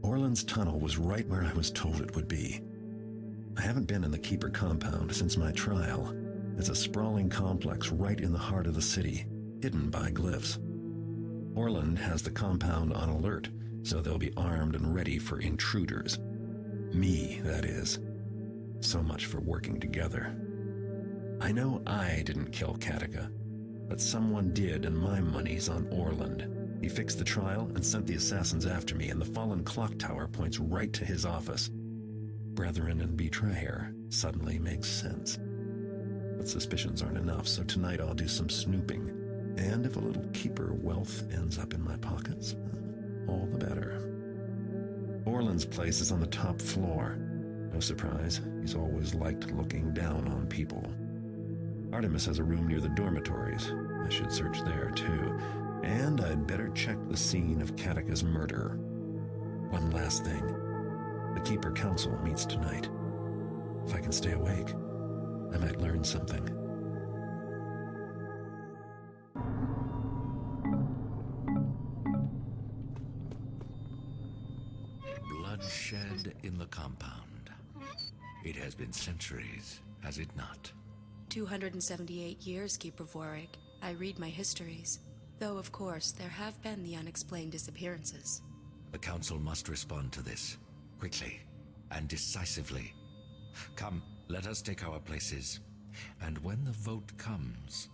Orland's tunnel was right where I was told it would be. I haven't been in the Keeper compound since my trial. It's a sprawling complex right in the heart of the city, hidden by glyphs. Orland has the compound on alert, so they'll be armed and ready for intruders. Me, that is. So much for working together. I know I didn't kill Katika, but someone did, and my money's on Orland. He fixed the trial and sent the assassins after me, and the fallen clock tower points right to his office. Brethren and betrayer suddenly makes sense. But suspicions aren't enough, so tonight I'll do some snooping. And if a little Keeper wealth ends up in my pockets, all the better. Orland's place is on the top floor. No surprise, he's always liked looking down on people. Artemis has a room near the dormitories. I should search there too. And I'd better check the scene of Katika's murder. One last thing. The Keeper Council meets tonight. If I can stay awake, I might learn something. Bloodshed in the compound. It has been centuries, has it not? 278 years, Keeper Vorik. I read my histories. Though, of course, there have been the unexplained disappearances. The Council must respond to this, quickly and decisively. Come, let us take our places. And when the vote comes,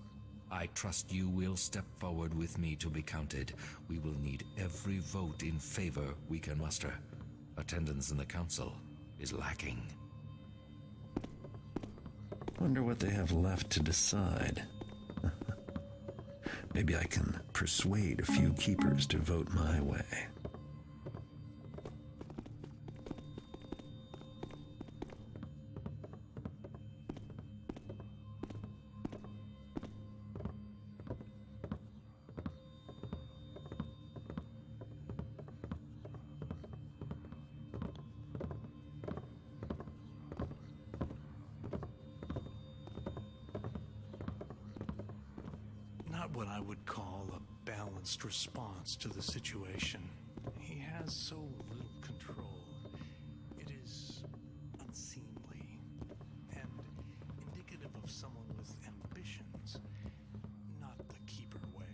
I trust you will step forward with me to be counted. We will need every vote in favor we can muster. Attendance in the Council is lacking. Wonder what they have left to decide. Maybe I can persuade a few Keepers to vote my way. Not what I would call a balanced response to the situation. He has so little control. It is unseemly and indicative of someone with ambitions, not the Keeper way.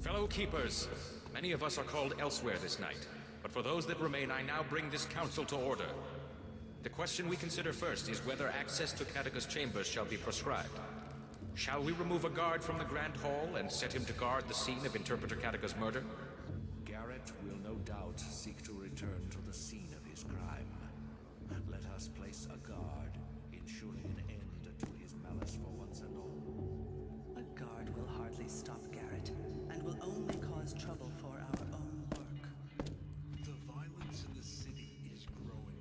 Fellow Keepers, many of us are called elsewhere this night, but for those that remain, I now bring this council to order. The question we consider first is whether access to Katika's chambers shall be prescribed. Shall we remove a guard from the Grand Hall and set him to guard the scene of Interpreter Katika's murder? Garrett will no doubt seek to return to the scene of his crime. Let us place a guard, ensuring an end to his malice for once and all. A guard will hardly stop Garrett, and will only cause trouble for our own work. The violence in the city is growing.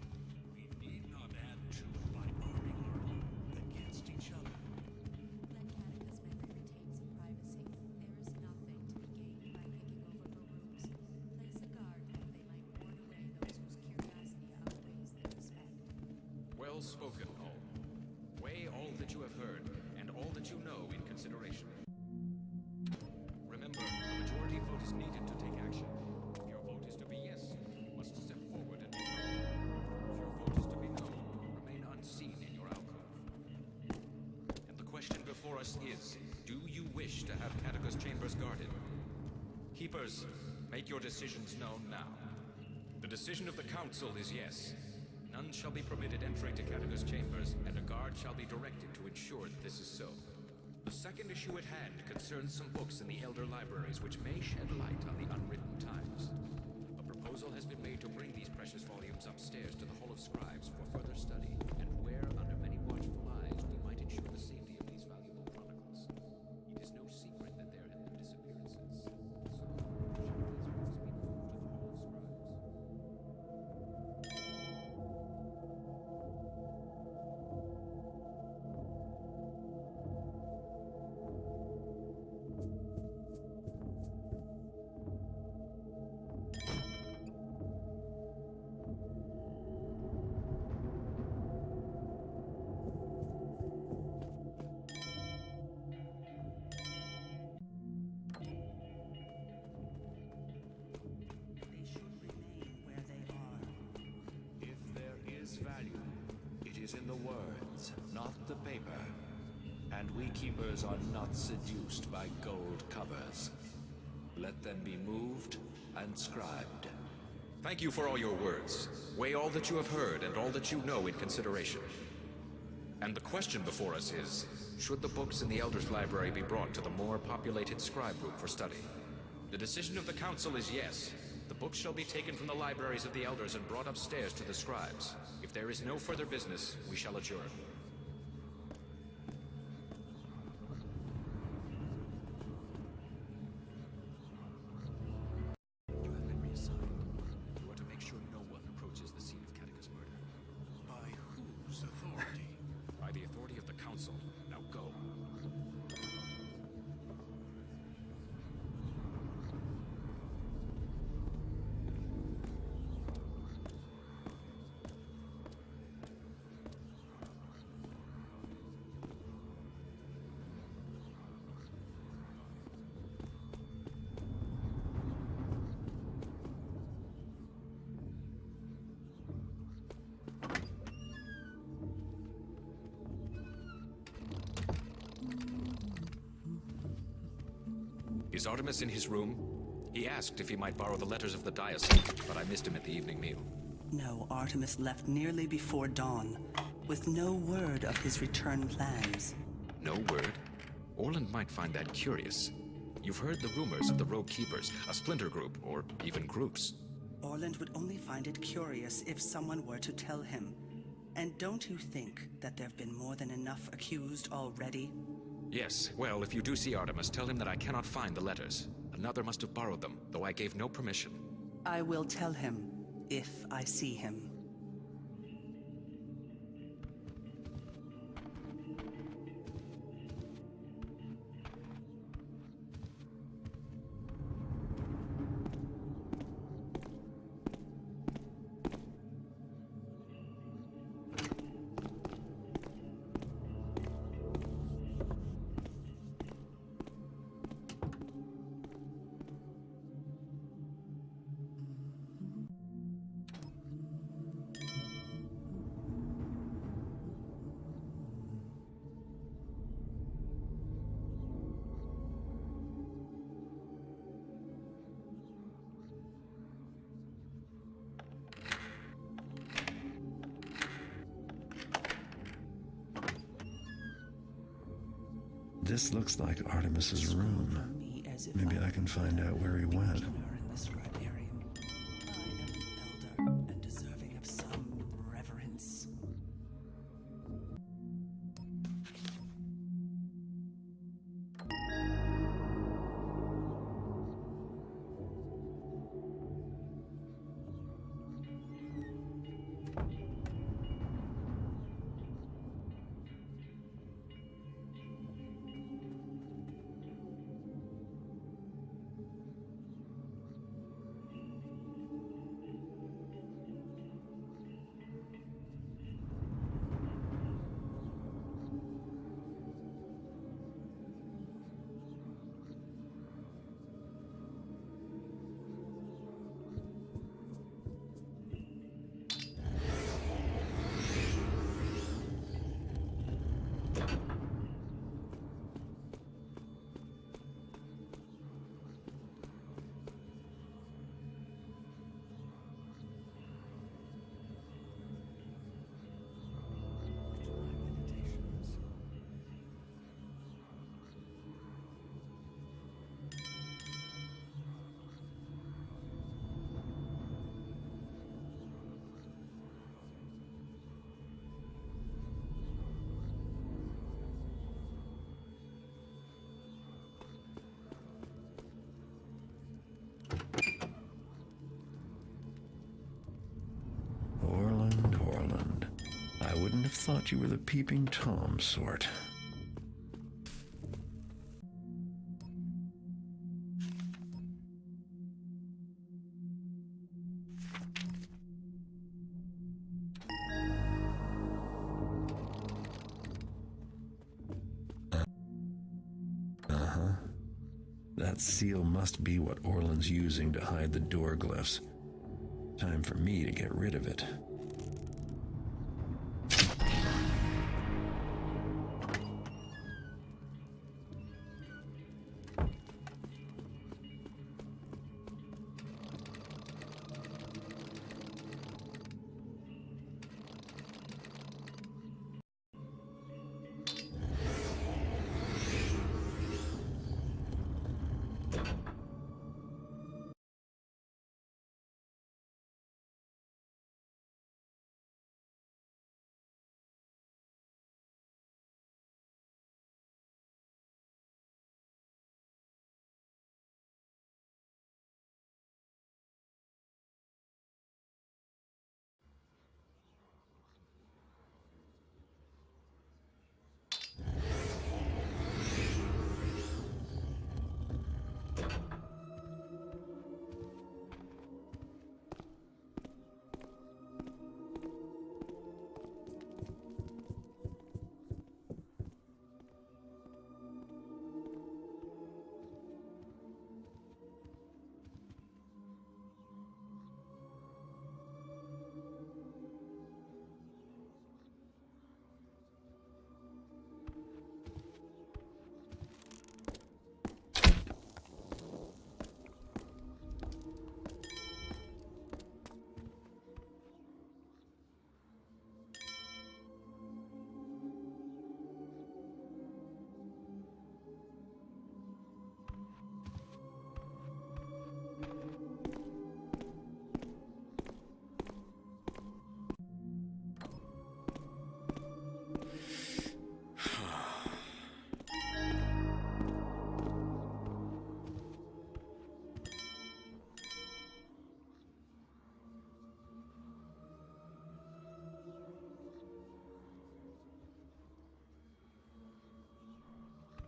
We need not add to it by arming our own against each other. Let Katika's memory retain some privacy. There is nothing to be gained by picking over her rooms. Place a guard that they might ward away those whose curiosity outweighs their respect. Well spoken, all. Weigh all that you have heard, and all that you know in consideration. Remember, a majority vote is needed to take action. If your vote is to be yes, you must step forward and wish to have Catacus chambers guarded? Keepers, make your decisions known now. The decision of the Council is yes. None shall be permitted entry to Catacus chambers, and a guard shall be directed to ensure that this is so. The second issue at hand concerns some books in the Elder Libraries which may shed light on the unwritten times. A proposal has been made to bring these precious volumes upstairs to the Hall of Scribes for further study, and where, under many watchful eyes, we might ensure the safety of these valuable chronicles. It is no secret that there have been disappearances. So, shall these books be moved to the Hall of Scribes? They should remain where they are. If there is value, it is in the words, not the paper. And we keepers are not seduced by gold covers. Let them be moved and scribed. Thank you for all your words. Weigh all that you have heard and all that you know in consideration. And the question before us is, should the books in the Elder's Library be brought to the more populated scribe room for study? The decision of the Council is yes. The books shall be taken from the libraries of the Elders and brought upstairs to the scribes. If there is no further business, we shall adjourn. You have been reassigned. You are to make sure no one approaches the scene of Catacus murder. By whose authority? By the authority of the Council. Now go. Is Artemis in his room? He asked if he might borrow the letters of the diocese, but I missed him at the evening meal. No, Artemis left nearly before dawn, with no word of his return plans. No word? Orland might find that curious. You've heard the rumors of the Rogue Keepers, a splinter group, or even groups. Orland would only find it curious if someone were to tell him. And don't you think that there have been more than enough accused already? Yes, well, if you do see Artemis, tell him that I cannot find the letters. Another must have borrowed them, though I gave no permission. I will tell him, if I see him. This looks like Artemis's room. Me as if Maybe I can find out where he went. her in the scribarium. I am an elder and deserving of some reverence. I wouldn't have thought you were the peeping Tom sort. That seal must be what Orland's using to hide the door glyphs. Time for me to get rid of it.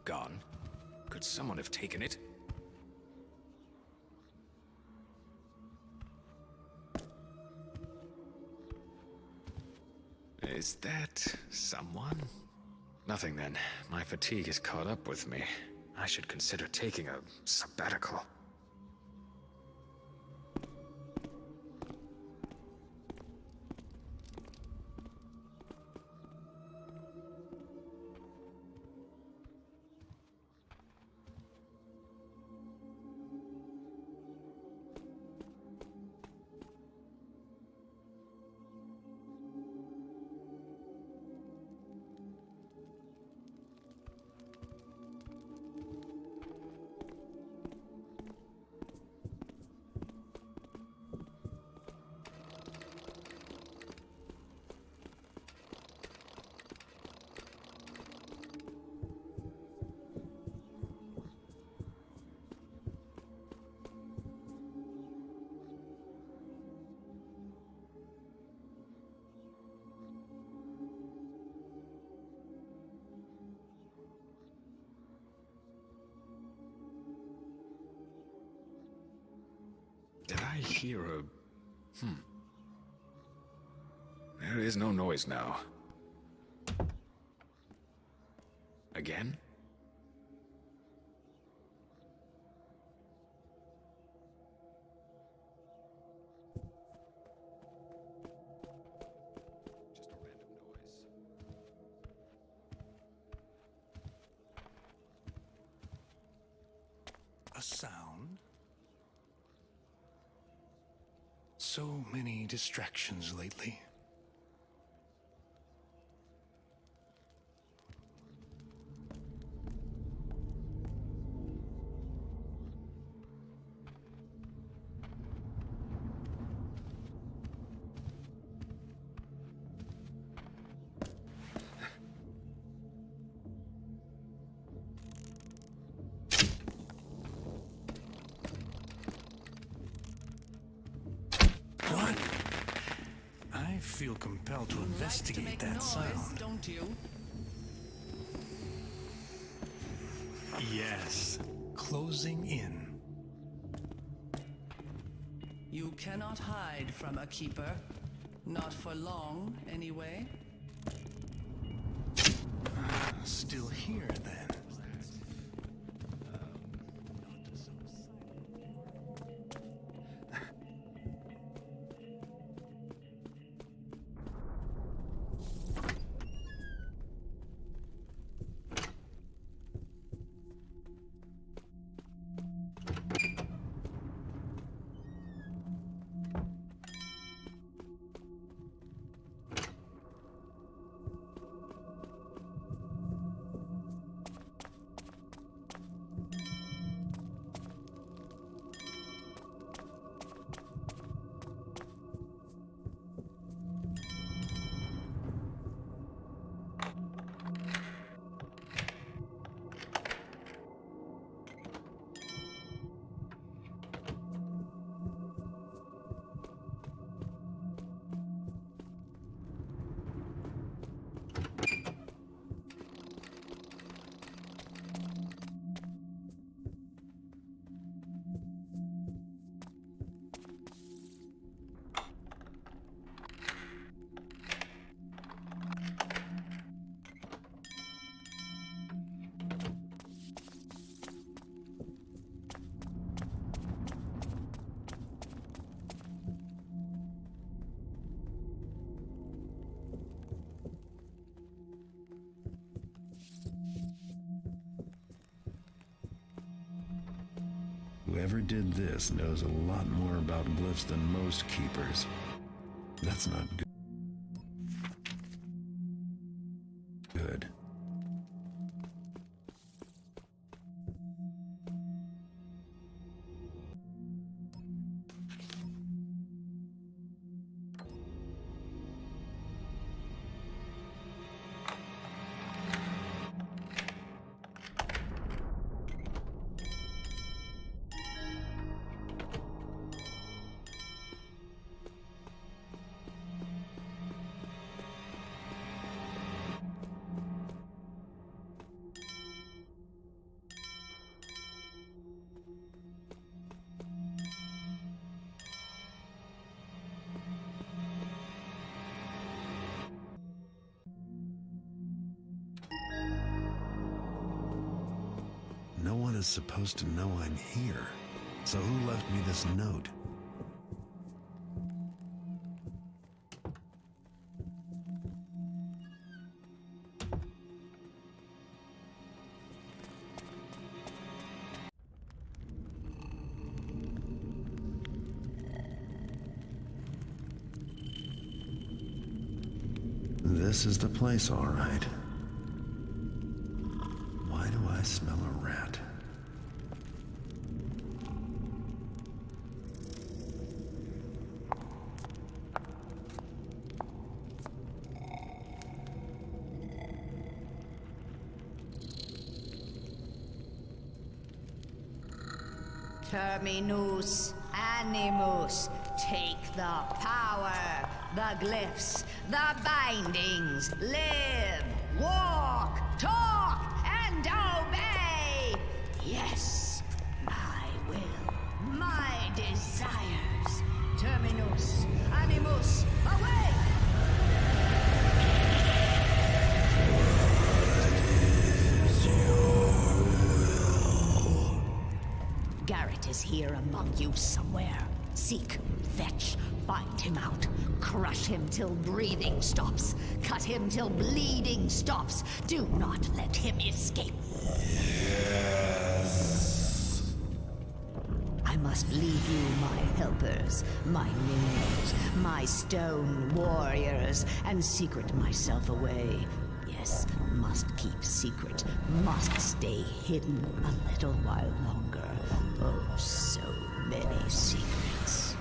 Gone? Could someone have taken it? Is that someone? Nothing then. My fatigue has caught up with me. I should consider taking a sabbatical. Did I hear a... There is no noise now. Again? Just a random noise. A sound? So many distractions lately. What? I feel compelled to You like to investigate make that noise, sound. don't you? Yes, closing in. You cannot hide from a keeper. Not for long, anyway. Still here, then. Whoever did this knows a lot more about glyphs than most keepers. That's not good. Good. No one is supposed to know I'm here. So who left me this note? This is the place, all right. Why do I smell a rat? Terminus animus, take the power, the glyphs, the bindings, live, walk, talk, and obey! Yes, my will, my desires. Terminus animus, awake! Garrett is here among you somewhere. Seek, fetch, find him out. Crush him till breathing stops. Cut him till bleeding stops. Do not let him escape. Yes. I must leave you my helpers, my minions, my stone warriors, and secret myself away. Yes, must keep secret, must stay hidden a little while longer. Oh, so many secrets.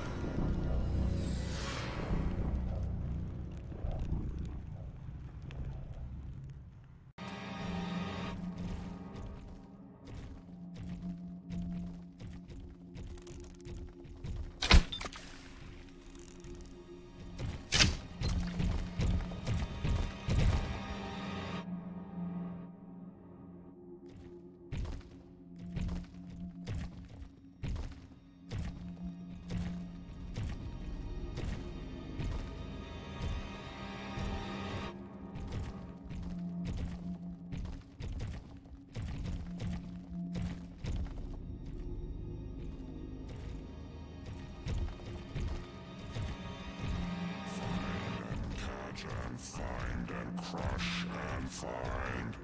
find and crush and find.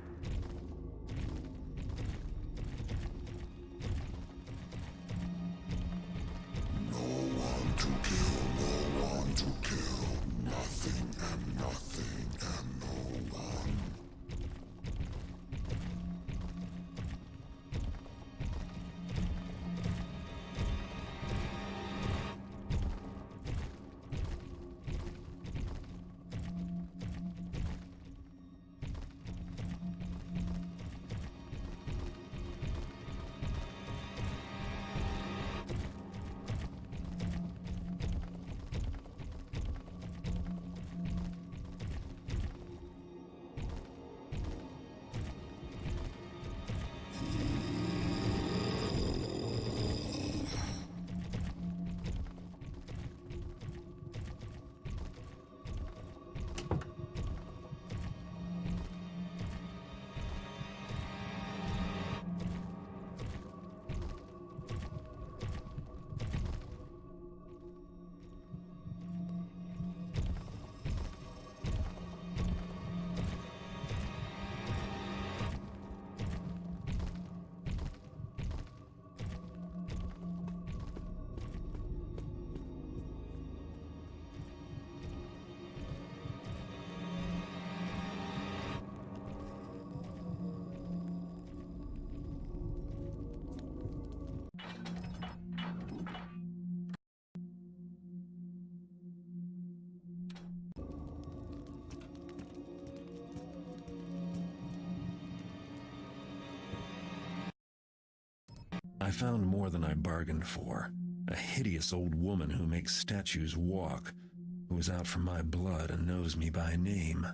No one to kill, no one to kill. Nothing and nothing and no one. I found more than I bargained for. A hideous old woman who makes statues walk, who is out for my blood and knows me by name.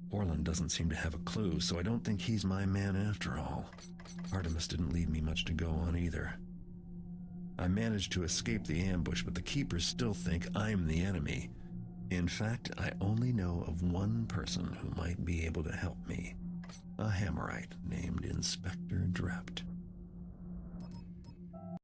Orland doesn't seem to have a clue, so I don't think he's my man after all. Artemis didn't leave me much to go on either. I managed to escape the ambush, but the Keepers still think I'm the enemy. In fact, I only know of one person who might be able to help me. A Hammerite named Inspector Drept.